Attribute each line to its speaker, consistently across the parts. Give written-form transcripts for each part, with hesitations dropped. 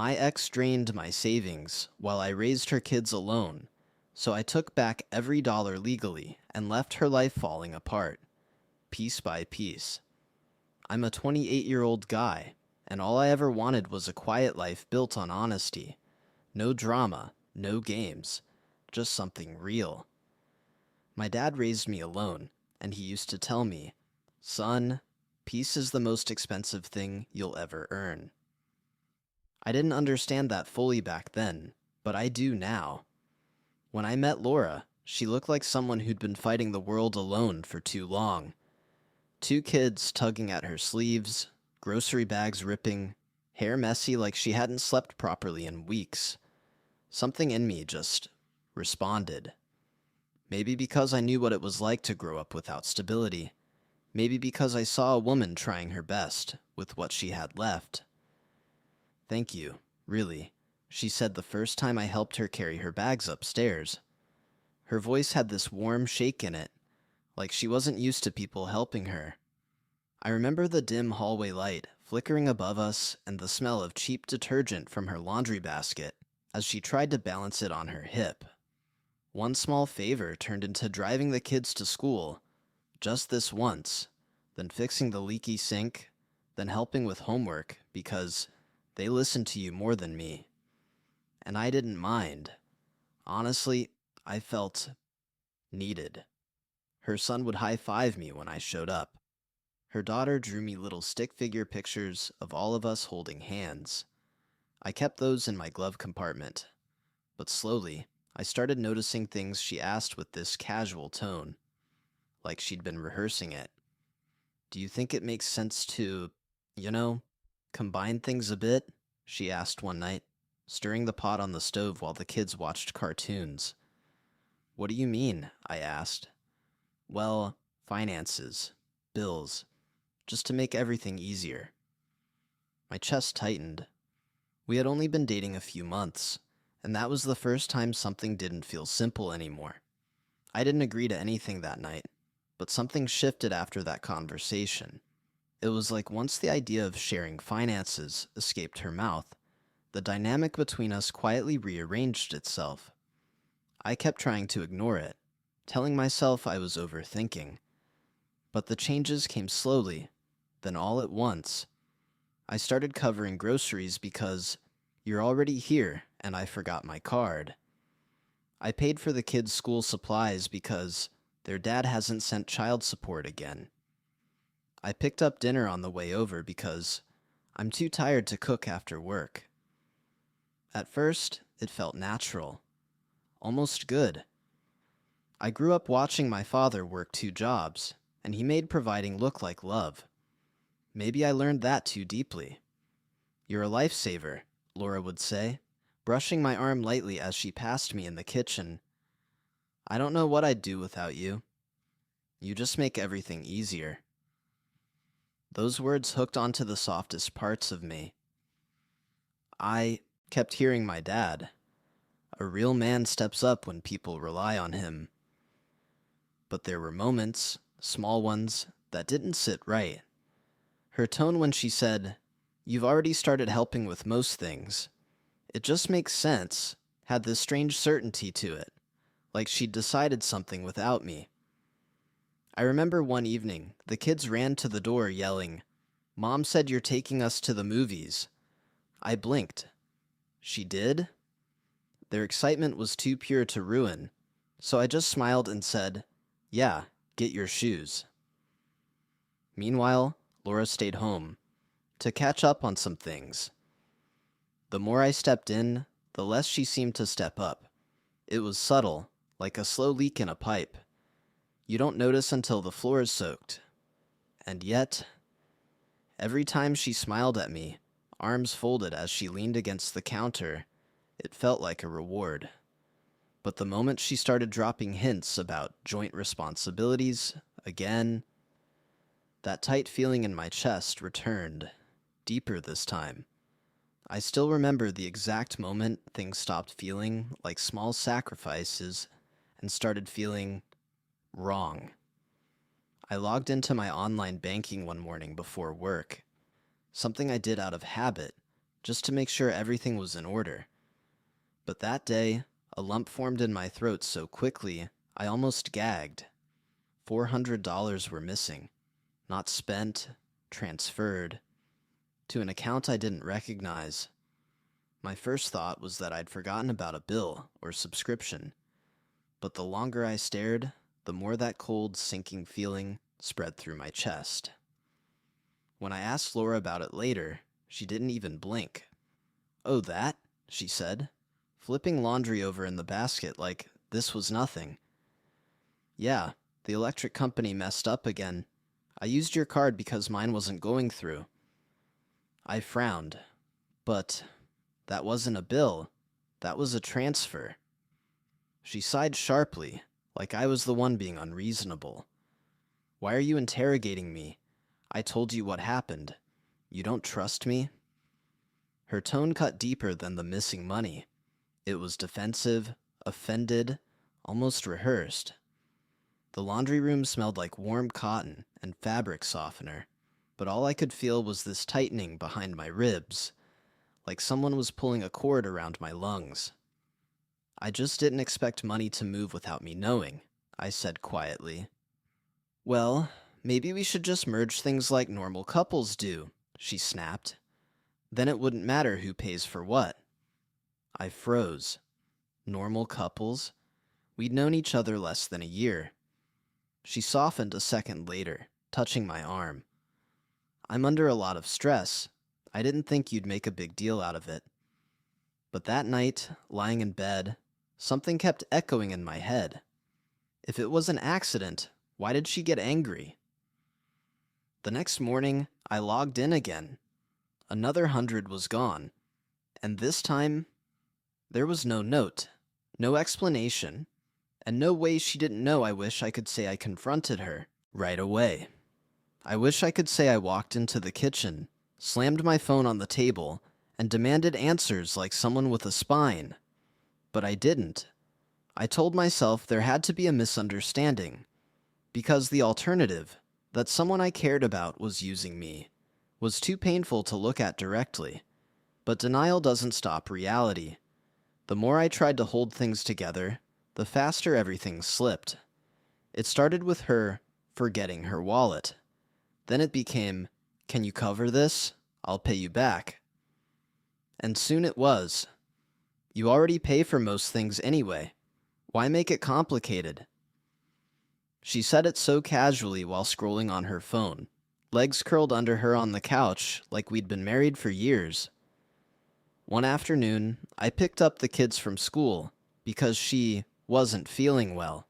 Speaker 1: My ex drained my savings while I raised her kids alone, so I took back every dollar legally and left her life falling apart, piece by piece. I'm a 28-year-old guy, and all I ever wanted was a quiet life built on honesty. No drama, no games, just something real. My dad raised me alone, and he used to tell me, "Son, peace is the most expensive thing you'll ever earn." I didn't understand that fully back then, but I do now. When I met Laura, she looked like someone who'd been fighting the world alone for too long. Two kids tugging at her sleeves, grocery bags ripping, hair messy like she hadn't slept properly in weeks. Something in me just responded. Maybe because I knew what it was like to grow up without stability. Maybe because I saw a woman trying her best with what she had left. "Thank you, really," she said the first time I helped her carry her bags upstairs. Her voice had this warm shake in it, like she wasn't used to people helping her. I remember the dim hallway light flickering above us and the smell of cheap detergent from her laundry basket as she tried to balance it on her hip. One small favor turned into driving the kids to school, just this once, then fixing the leaky sink, then helping with homework because they listened to you more than me. And I didn't mind. Honestly, I felt needed. Her son would high-five me when I showed up. Her daughter drew me little stick figure pictures of all of us holding hands. I kept those in my glove compartment. But slowly, I started noticing things she asked with this casual tone, like she'd been rehearsing it. "Do you think it makes sense to, you know, combine things a bit?" she asked one night, stirring the pot on the stove while the kids watched cartoons. "What do you mean?" I asked. "Well, finances, bills, just to make everything easier." My chest tightened. We had only been dating a few months, and that was the first time something didn't feel simple anymore. I didn't agree to anything that night, but something shifted after that conversation. It was like once the idea of sharing finances escaped her mouth, the dynamic between us quietly rearranged itself. I kept trying to ignore it, telling myself I was overthinking. But the changes came slowly, then all at once. I started covering groceries because you're already here and I forgot my card. I paid for the kids' school supplies because their dad hasn't sent child support again. I picked up dinner on the way over because I'm too tired to cook after work. At first, it felt natural, almost good. I grew up watching my father work two jobs, and he made providing look like love. Maybe I learned that too deeply. "You're a lifesaver," Laura would say, brushing my arm lightly as she passed me in the kitchen. "I don't know what I'd do without you. You just make everything easier." Those words hooked onto the softest parts of me. I kept hearing my dad. A real man steps up when people rely on him. But there were moments, small ones, that didn't sit right. Her tone when she said, "You've already started helping with most things. It just makes sense," had this strange certainty to it, like she'd decided something without me. I remember one evening, the kids ran to the door yelling, "Mom said you're taking us to the movies." I blinked. She did? Their excitement was too pure to ruin, so I just smiled and said, "Yeah, get your shoes." Meanwhile, Laura stayed home to catch up on some things. The more I stepped in, the less she seemed to step up. It was subtle, like a slow leak in a pipe. You don't notice until the floor is soaked. And yet, every time she smiled at me, arms folded as she leaned against the counter, it felt like a reward. But the moment she started dropping hints about joint responsibilities, again, that tight feeling in my chest returned, deeper this time. I still remember the exact moment things stopped feeling like small sacrifices and started feeling wrong. I logged into my online banking one morning before work, something I did out of habit, just to make sure everything was in order. But that day, a lump formed in my throat so quickly, I almost gagged. $400 were missing, not spent, transferred, to an account I didn't recognize. My first thought was that I'd forgotten about a bill or subscription, but the longer I stared, the more that cold, sinking feeling spread through my chest. When I asked Laura about it later, she didn't even blink. "Oh, that?" she said, flipping laundry over in the basket like this was nothing. "Yeah, the electric company messed up again. I used your card because mine wasn't going through." I frowned. But that wasn't a bill. That was a transfer. She sighed sharply, like I was the one being unreasonable. "Why are you interrogating me? I told you what happened. You don't trust me?" Her tone cut deeper than the missing money. It was defensive, offended, almost rehearsed. The laundry room smelled like warm cotton and fabric softener, but all I could feel was this tightening behind my ribs, like someone was pulling a cord around my lungs. "I just didn't expect money to move without me knowing," I said quietly. "Well, maybe we should just merge things like normal couples do," she snapped. "Then it wouldn't matter who pays for what." I froze. Normal couples? We'd known each other less than a year. She softened a second later, touching my arm. "I'm under a lot of stress. I didn't think you'd make a big deal out of it." But that night, lying in bed, something kept echoing in my head. If it was an accident, why did she get angry? The next morning, I logged in again. Another 100 was gone. And this time, there was no note, no explanation, and no way she didn't know. I wish I could say I confronted her right away. I wish I could say I walked into the kitchen, slammed my phone on the table, and demanded answers like someone with a spine. But I didn't. I told myself there had to be a misunderstanding, because the alternative, that someone I cared about was using me, was too painful to look at directly. But denial doesn't stop reality. The more I tried to hold things together, the faster everything slipped. It started with her forgetting her wallet. Then it became, "Can you cover this? I'll pay you back." And soon it was. "You already pay for most things anyway. Why make it complicated?" She said it so casually while scrolling on her phone, legs curled under her on the couch like we'd been married for years. One afternoon, I picked up the kids from school because she wasn't feeling well.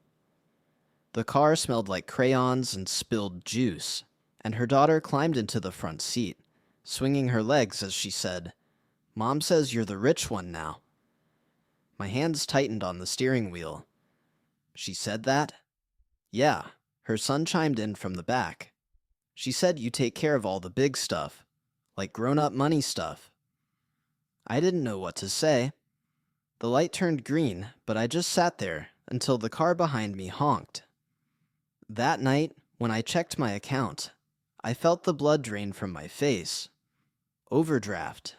Speaker 1: The car smelled like crayons and spilled juice, and her daughter climbed into the front seat, swinging her legs as she said, "Mom says you're the rich one now." My hands tightened on the steering wheel. "She said that?" "Yeah," her son chimed in from the back. "She said you take care of all the big stuff, like grown-up money stuff." I didn't know what to say. The light turned green, but I just sat there until the car behind me honked. That night, when I checked my account, I felt the blood drain from my face. Overdraft.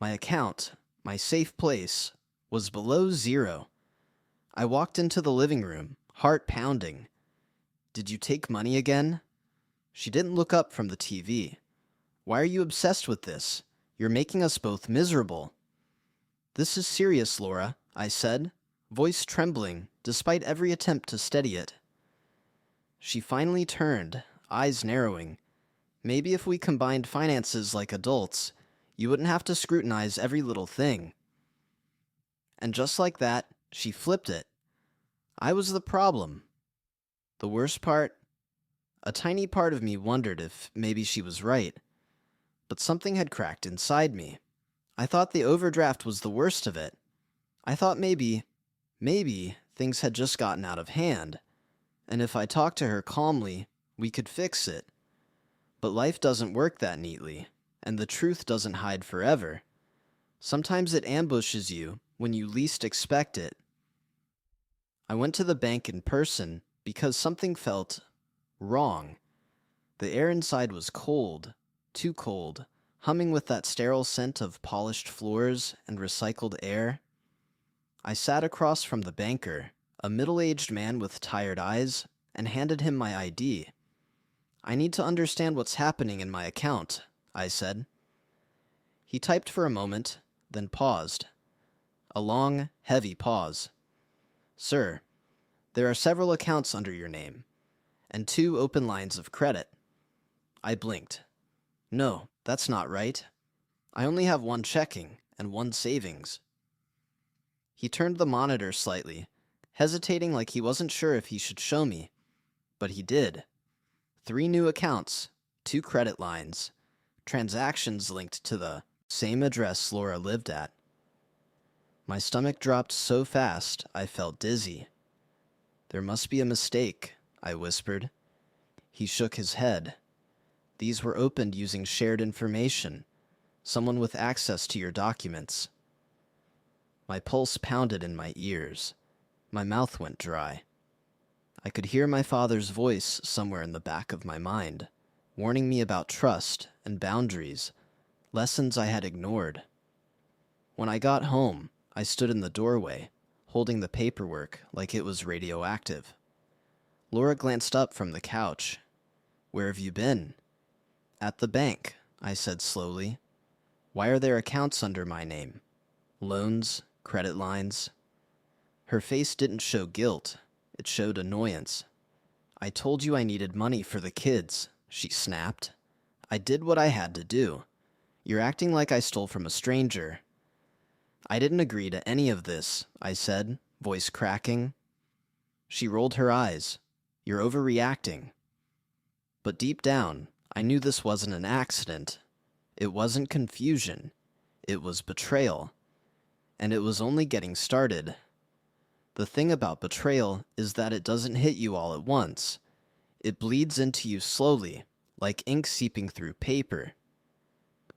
Speaker 1: My account, my safe place, was below zero. I walked into the living room, heart pounding. "Did you take money again?" She didn't look up from the TV. "Why are you obsessed with this? You're making us both miserable." "This is serious, Laura," I said, voice trembling despite every attempt to steady it. She finally turned, eyes narrowing. "Maybe if we combined finances like adults, you wouldn't have to scrutinize every little thing." And just like that, she flipped it. I was the problem. The worst part? A tiny part of me wondered if maybe she was right. But something had cracked inside me. I thought the overdraft was the worst of it. I thought maybe things had just gotten out of hand, and if I talked to her calmly, we could fix it. But life doesn't work that neatly, and the truth doesn't hide forever. Sometimes it ambushes you when you least expect it. I went to the bank in person because something felt wrong. The air inside was cold, too cold, humming with that sterile scent of polished floors and recycled air. I sat across from the banker, a middle-aged man with tired eyes, and handed him my ID. "I need to understand what's happening in my account," I said. He typed for a moment, then paused. A long, heavy pause. "Sir, there are several accounts under your name, and 2 open lines of credit." I blinked. "No, that's not right. I only have 1 checking and 1 savings." He turned the monitor slightly, hesitating like he wasn't sure if he should show me. But he did. 3 new accounts, 2 credit lines, transactions linked to the same address Laura lived at. My stomach dropped so fast I felt dizzy. "There must be a mistake," I whispered. He shook his head. "These were opened using shared information, someone with access to your documents." My pulse pounded in my ears. My mouth went dry. I could hear my father's voice somewhere in the back of my mind, warning me about trust and boundaries, lessons I had ignored. When I got home, I stood in the doorway, holding the paperwork like it was radioactive. Laura glanced up from the couch. "Where have you been?" "At the bank," I said slowly. "Why are there accounts under my name? Loans, credit lines?" Her face didn't show guilt. It showed annoyance. "I told you I needed money for the kids," she snapped. "I did what I had to do. You're acting like I stole from a stranger." "I didn't agree to any of this," I said, voice cracking. She rolled her eyes. "You're overreacting." But deep down, I knew this wasn't an accident. It wasn't confusion. It was betrayal. And it was only getting started. The thing about betrayal is that it doesn't hit you all at once. It bleeds into you slowly, like ink seeping through paper.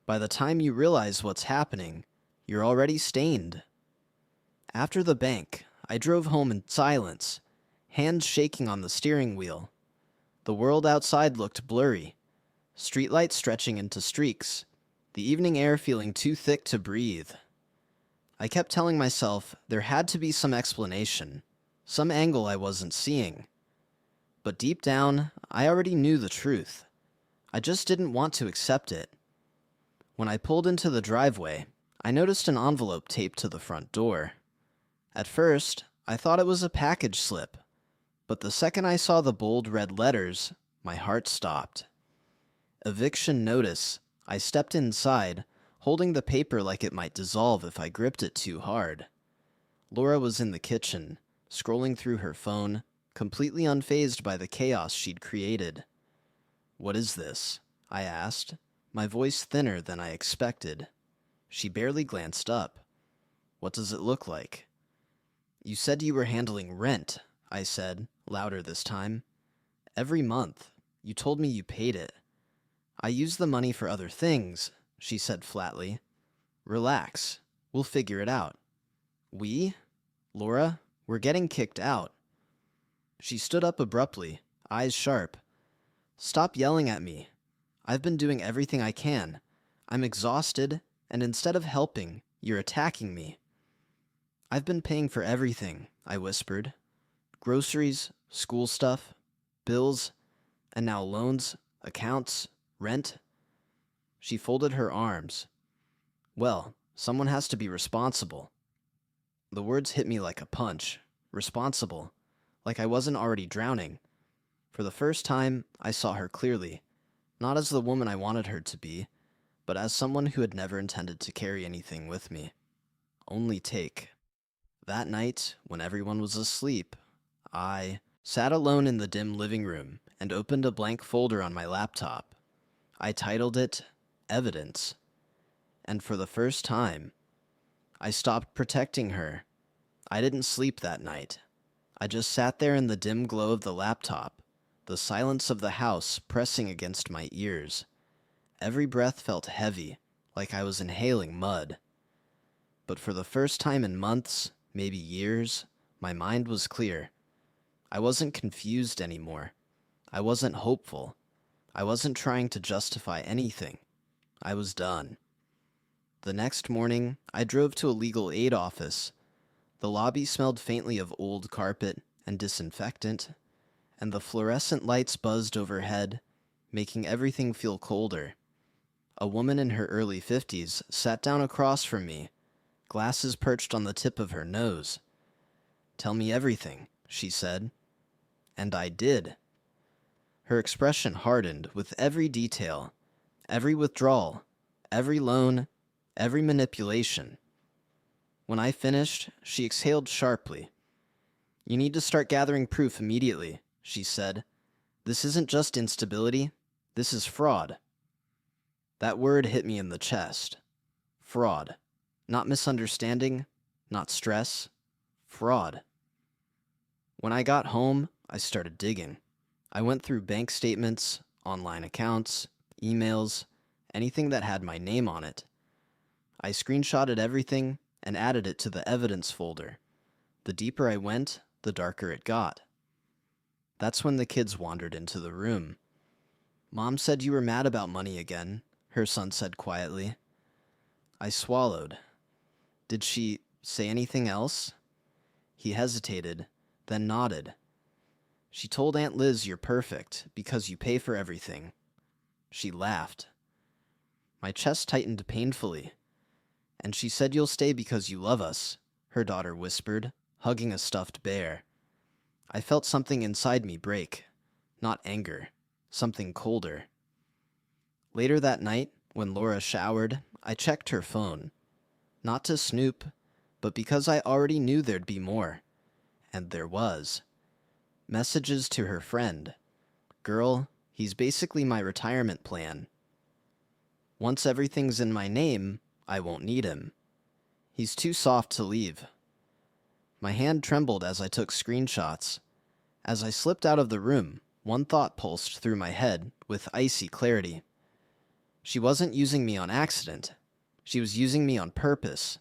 Speaker 1: By the time you realize what's happening, you're already stained. After the bank, I drove home in silence, hands shaking on the steering wheel. The world outside looked blurry, streetlights stretching into streaks, the evening air feeling too thick to breathe. I kept telling myself there had to be some explanation, some angle I wasn't seeing. But deep down, I already knew the truth. I just didn't want to accept it. When I pulled into the driveway, I noticed an envelope taped to the front door. At first, I thought it was a package slip, but the second I saw the bold red letters, my heart stopped. Eviction notice. I stepped inside, holding the paper like it might dissolve if I gripped it too hard. Laura was in the kitchen, scrolling through her phone, completely unfazed by the chaos she'd created. "What is this?" I asked, my voice thinner than I expected. She barely glanced up. "What does it look like?" "You said you were handling rent," I said, louder this time. "Every month. You told me you paid it." "I use the money for other things," she said flatly. "Relax. We'll figure it out." "We? Laura, we're getting kicked out." She stood up abruptly, eyes sharp. "Stop yelling at me. I've been doing everything I can. I'm exhausted, and instead of helping, you're attacking me." "I've been paying for everything," I whispered. "Groceries, school stuff, bills, and now loans, accounts, rent." She folded her arms. "Well, someone has to be responsible." The words hit me like a punch. Responsible. Like I wasn't already drowning. For the first time, I saw her clearly. Not as the woman I wanted her to be, but as someone who had never intended to carry anything with me. Only take. That night, when everyone was asleep, I sat alone in the dim living room and opened a blank folder on my laptop. I titled it Evidence. And for the first time, I stopped protecting her. I didn't sleep that night. I just sat there in the dim glow of the laptop, the silence of the house pressing against my ears. Every breath felt heavy, like I was inhaling mud. But for the first time in months, maybe years, my mind was clear. I wasn't confused anymore. I wasn't hopeful. I wasn't trying to justify anything. I was done. The next morning, I drove to a legal aid office. The lobby smelled faintly of old carpet and disinfectant, and the fluorescent lights buzzed overhead, making everything feel colder. A woman in her early 50s sat down across from me, glasses perched on the tip of her nose. "Tell me everything," she said. And I did. Her expression hardened with every detail, every withdrawal, every loan, every manipulation. When I finished, she exhaled sharply. "You need to start gathering proof immediately," she said. "This isn't just instability. This is fraud." That word hit me in the chest. Fraud. Not misunderstanding, not stress. Fraud. When I got home, I started digging. I went through bank statements, online accounts, emails, anything that had my name on it. I screenshotted everything and added it to the evidence folder. The deeper I went, the darker it got. That's when the kids wandered into the room. "Mom said you were mad about money again," her son said quietly. I swallowed. "Did she say anything else?" He hesitated, then nodded. "She told Aunt Liz you're perfect because you pay for everything." She laughed. My chest tightened painfully. "And she said you'll stay because you love us," her daughter whispered, hugging a stuffed bear. I felt something inside me break. Not anger, something colder. Later that night, when Laura showered, I checked her phone. Not to snoop, but because I already knew there'd be more. And there was. Messages to her friend. "Girl, he's basically my retirement plan. Once everything's in my name, I won't need him. He's too soft to leave." My hand trembled as I took screenshots. As I slipped out of the room, one thought pulsed through my head with icy clarity. She wasn't using me on accident. She was using me on purpose.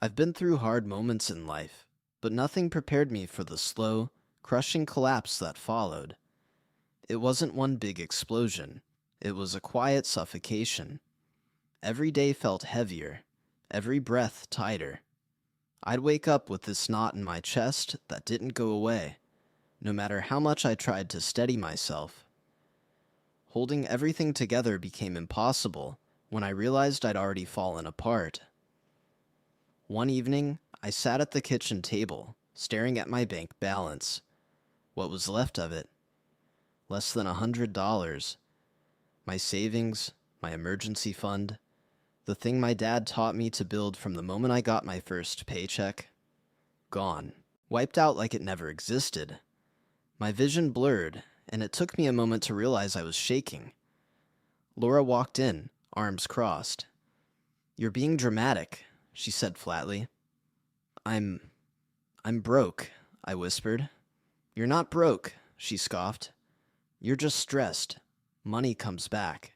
Speaker 1: I've been through hard moments in life, but nothing prepared me for the slow, crushing collapse that followed. It wasn't one big explosion. It was a quiet suffocation. Every day felt heavier, every breath tighter. I'd wake up with this knot in my chest that didn't go away, no matter how much I tried to steady myself. Holding everything together became impossible when I realized I'd already fallen apart. One evening, I sat at the kitchen table, staring at my bank balance. What was left of it? Less than $100. My savings, my emergency fund, the thing my dad taught me to build from the moment I got my first paycheck. Gone. Wiped out like it never existed. My vision blurred, and it took me a moment to realize I was shaking. Laura walked in, arms crossed. "You're being dramatic," she said flatly. I'm broke," I whispered. "You're not broke," she scoffed. "You're just stressed. Money comes back."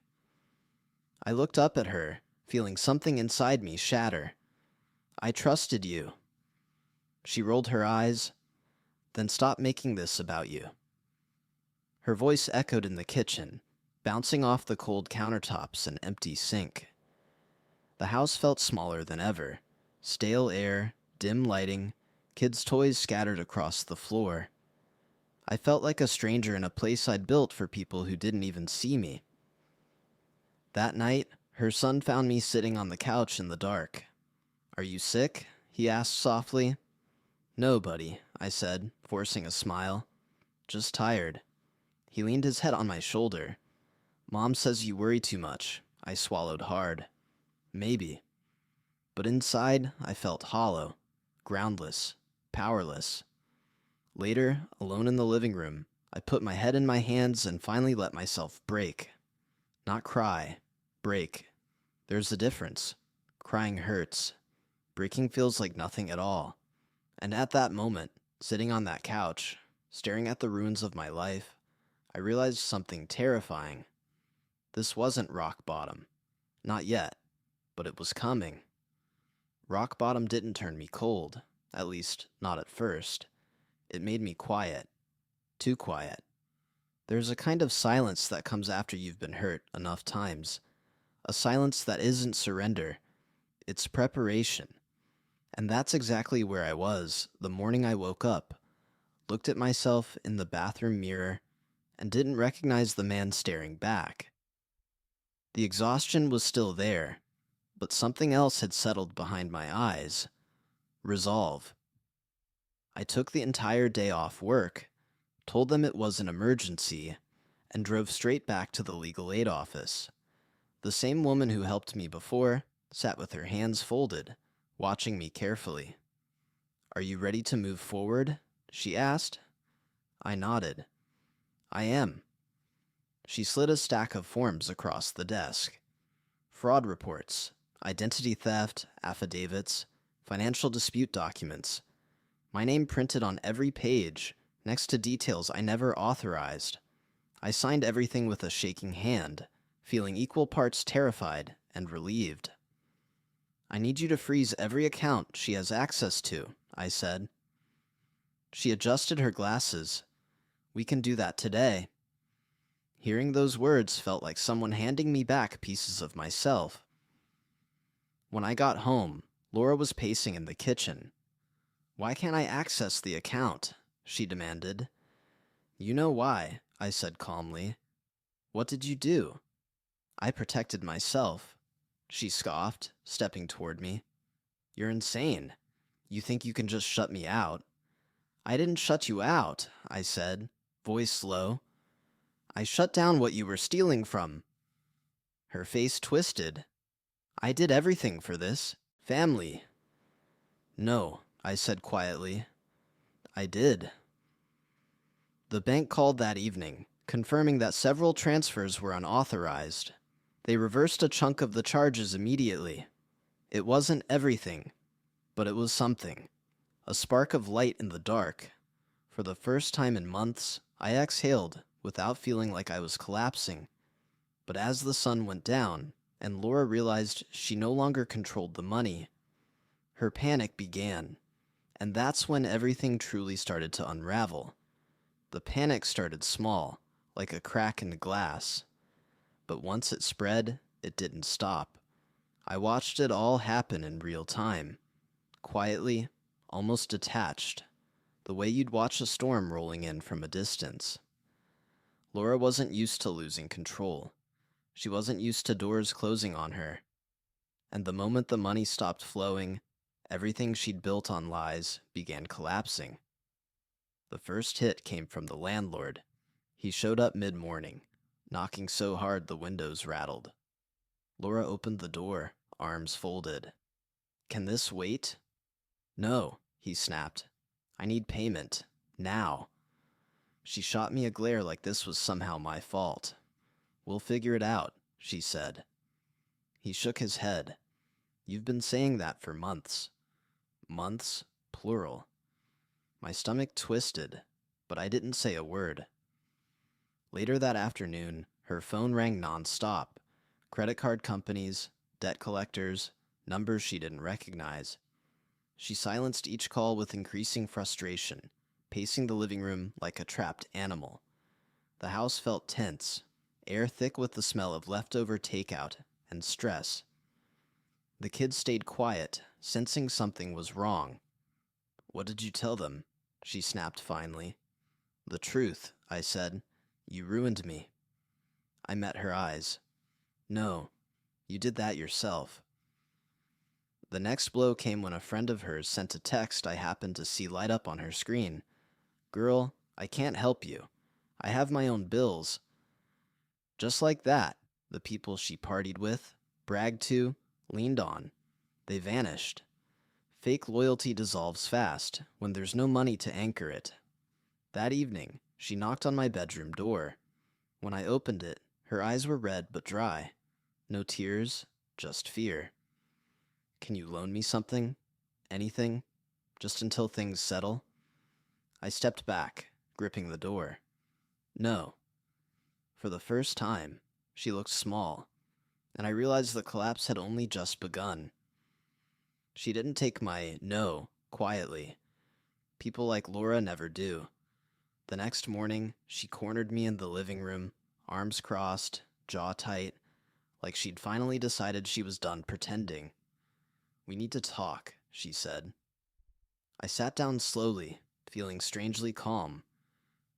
Speaker 1: I looked up at her, feeling something inside me shatter. "I trusted you." She rolled her eyes. "Then stop making this about you." Her voice echoed in the kitchen, bouncing off the cold countertops and empty sink. The house felt smaller than ever. Stale air, dim lighting, kids' toys scattered across the floor. I felt like a stranger in a place I'd built for people who didn't even see me. That night, her son found me sitting on the couch in the dark. "Are you sick?" he asked softly. "No, buddy," I said, forcing a smile. "Just tired." He leaned his head on my shoulder. "Mom says you worry too much." I swallowed hard. Maybe. But inside, I felt hollow, groundless, powerless. Later, alone in the living room, I put my head in my hands and finally let myself break. Not cry. Break. There's a difference. Crying hurts. Breaking feels like nothing at all. And at that moment, sitting on that couch, staring at the ruins of my life, I realized something terrifying. This wasn't rock bottom. Not yet. But it was coming. Rock bottom didn't turn me cold, at least not at first. It made me quiet. Too quiet. There's a kind of silence that comes after you've been hurt enough times. A silence that isn't surrender, it's preparation. And that's exactly where I was the morning I woke up, looked at myself in the bathroom mirror, and didn't recognize the man staring back. The exhaustion was still there, but something else had settled behind my eyes. Resolve. I took the entire day off work, told them it was an emergency, and drove straight back to the legal aid office. The same woman who helped me before sat with her hands folded, watching me carefully. "Are you ready to move forward?" she asked. I nodded. "I am." She slid a stack of forms across the desk. Fraud reports, identity theft, affidavits, financial dispute documents. My name printed on every page, next to details I never authorized. I signed everything with a shaking hand, feeling equal parts terrified and relieved. "I need you to freeze every account she has access to," I said. She adjusted her glasses. "We can do that today." Hearing those words felt like someone handing me back pieces of myself. When I got home, Laura was pacing in the kitchen. "Why can't I access the account?" she demanded. "You know why," I said calmly. "What did you do?" "I protected myself," she scoffed, stepping toward me. "You're insane. You think you can just shut me out?" "I didn't shut you out," I said, voice low. "I shut down what you were stealing from." Her face twisted. "I did everything for this. Family." "No," I said quietly. "I did." The bank called that evening, confirming that several transfers were unauthorized. They reversed a chunk of the charges immediately. It wasn't everything, but it was something. A spark of light in the dark. For the first time in months, I exhaled without feeling like I was collapsing. But as the sun went down, and Laura realized she no longer controlled the money, her panic began. And that's when everything truly started to unravel. The panic started small, like a crack in glass. But once it spread, it didn't stop. I watched it all happen in real time. Quietly, almost detached. The way you'd watch a storm rolling in from a distance. Laura wasn't used to losing control. She wasn't used to doors closing on her. And the moment the money stopped flowing, everything she'd built on lies began collapsing. The first hit came from the landlord. He showed up mid-morning, knocking so hard the windows rattled. Laura opened the door, arms folded. "Can this wait?" "No," he snapped. "I need payment. Now." She shot me a glare like this was somehow my fault. "We'll figure it out," she said. He shook his head. "You've been saying that for months." Months, plural. My stomach twisted, but I didn't say a word. Later that afternoon, her phone rang nonstop. Credit card companies, debt collectors, numbers she didn't recognize. She silenced each call with increasing frustration, pacing the living room like a trapped animal. The house felt tense, air thick with the smell of leftover takeout and stress. The kids stayed quiet, sensing something was wrong. "What did you tell them?" she snapped finally. "The truth," I said. "You ruined me." I met her eyes. "No, you did that yourself." The next blow came when a friend of hers sent a text I happened to see light up on her screen. "Girl, I can't help you. I have my own bills." Just like that, the people she partied with, bragged to, leaned on, they vanished. Fake loyalty dissolves fast when there's no money to anchor it. That evening, she knocked on my bedroom door. When I opened it, her eyes were red but dry. No tears, just fear. "Can you loan me something? Anything? Just until things settle?" I stepped back, gripping the door. "No." For the first time, she looked small, and I realized the collapse had only just begun. She didn't take my no quietly. People like Laura never do. The next morning, she cornered me in the living room, arms crossed, jaw tight, like she'd finally decided she was done pretending. "We need to talk," she said. I sat down slowly, feeling strangely calm.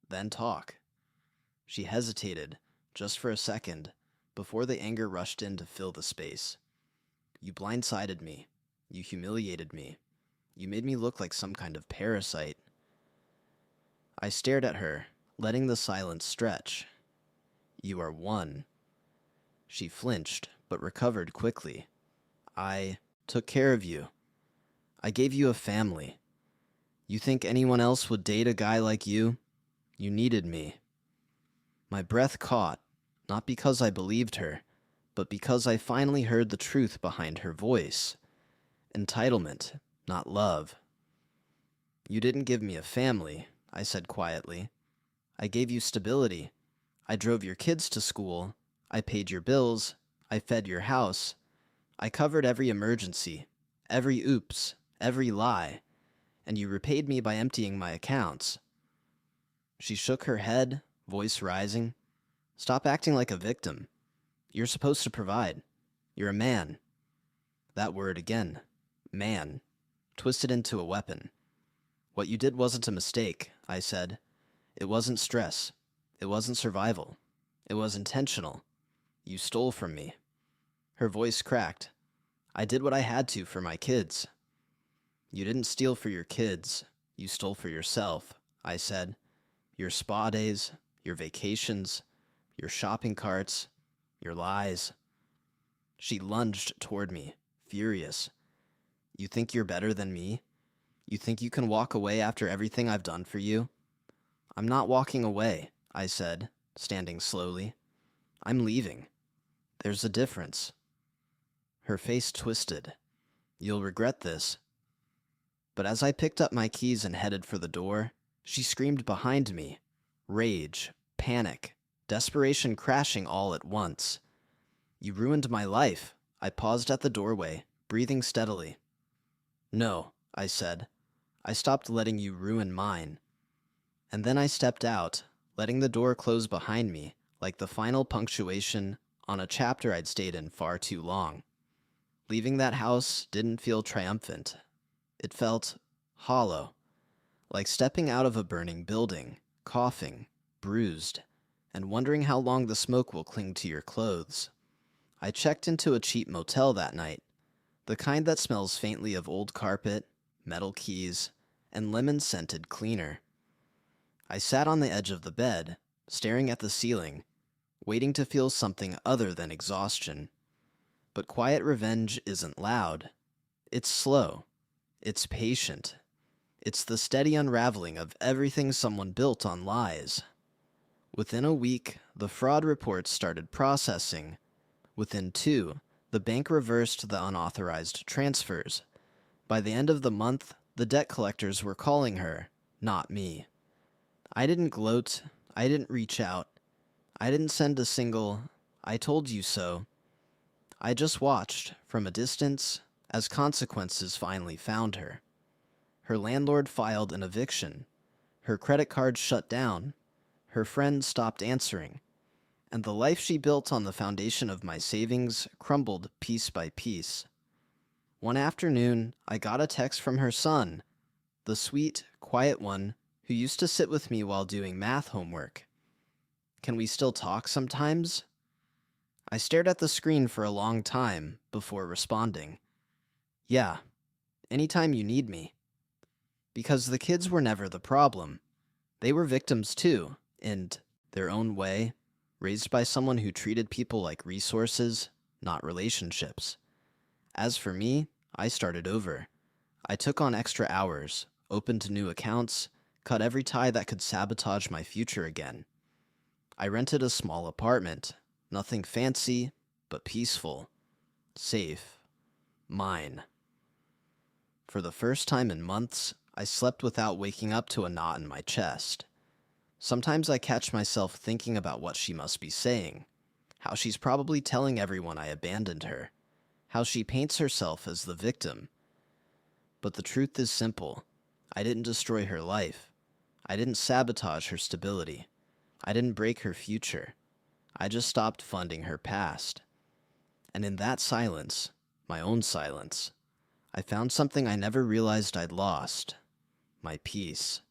Speaker 1: "Then talk." She hesitated, just for a second, before the anger rushed in to fill the space. "You blindsided me. You humiliated me. You made me look like some kind of parasite." I stared at her, letting the silence stretch. "You are one." She flinched, but recovered quickly. "I took care of you. I gave you a family. You think anyone else would date a guy like you? You needed me." My breath caught, not because I believed her, but because I finally heard the truth behind her voice. Entitlement, not love. "You didn't give me a family," I said quietly. "I gave you stability. I drove your kids to school. I paid your bills. I fed your house. I covered every emergency, every oops, every lie, and you repaid me by emptying my accounts." She shook her head, voice rising. "Stop acting like a victim. You're supposed to provide. You're a man." That word again. Man. Twisted into a weapon. "What you did wasn't a mistake," I said. "It wasn't stress. It wasn't survival. It was intentional. You stole from me." Her voice cracked. "I did what I had to for my kids." "You didn't steal for your kids. You stole for yourself," I said. "Your spa days, your vacations, your shopping carts, your lies." She lunged toward me, furious. "You think you're better than me? You think you can walk away after everything I've done for you?" "I'm not walking away," I said, standing slowly. "I'm leaving. There's a difference." Her face twisted. "You'll regret this." But as I picked up my keys and headed for the door, she screamed behind me. Rage, panic, desperation crashing all at once. "You ruined my life." I paused at the doorway, breathing steadily. "No," I said. "I stopped letting you ruin mine." And then I stepped out, letting the door close behind me, like the final punctuation on a chapter I'd stayed in far too long. Leaving that house didn't feel triumphant. It felt hollow, like stepping out of a burning building, coughing, bruised, and wondering how long the smoke will cling to your clothes. I checked into a cheap motel that night, the kind that smells faintly of old carpet, metal keys, and lemon-scented cleaner. I sat on the edge of the bed, staring at the ceiling, waiting to feel something other than exhaustion. But quiet revenge isn't loud. It's slow. It's patient. It's the steady unraveling of everything someone built on lies. Within a week, the fraud reports started processing. Within 2, the bank reversed the unauthorized transfers. By the end of the month, the debt collectors were calling her, not me. I didn't gloat. I didn't reach out. I didn't send a single, "I told you so." I just watched, from a distance, as consequences finally found her. Her landlord filed an eviction. Her credit card shut down. Her friends stopped answering. And the life she built on the foundation of my savings crumbled piece by piece. One afternoon, I got a text from her son, the sweet, quiet one who used to sit with me while doing math homework. "Can we still talk sometimes?" I stared at the screen for a long time before responding. "Yeah, anytime you need me." Because the kids were never the problem. They were victims too, in their own way, raised by someone who treated people like resources, not relationships. As for me, I started over. I took on extra hours, opened new accounts, cut every tie that could sabotage my future again. I rented a small apartment, nothing fancy, but peaceful, safe, mine. For the first time in months, I slept without waking up to a knot in my chest. Sometimes I catch myself thinking about what she must be saying, how she's probably telling everyone I abandoned her, how she paints herself as the victim. But the truth is simple. I didn't destroy her life. I didn't sabotage her stability. I didn't break her future. I just stopped funding her past. And in that silence, my own silence, I found something I never realized I'd lost: my peace.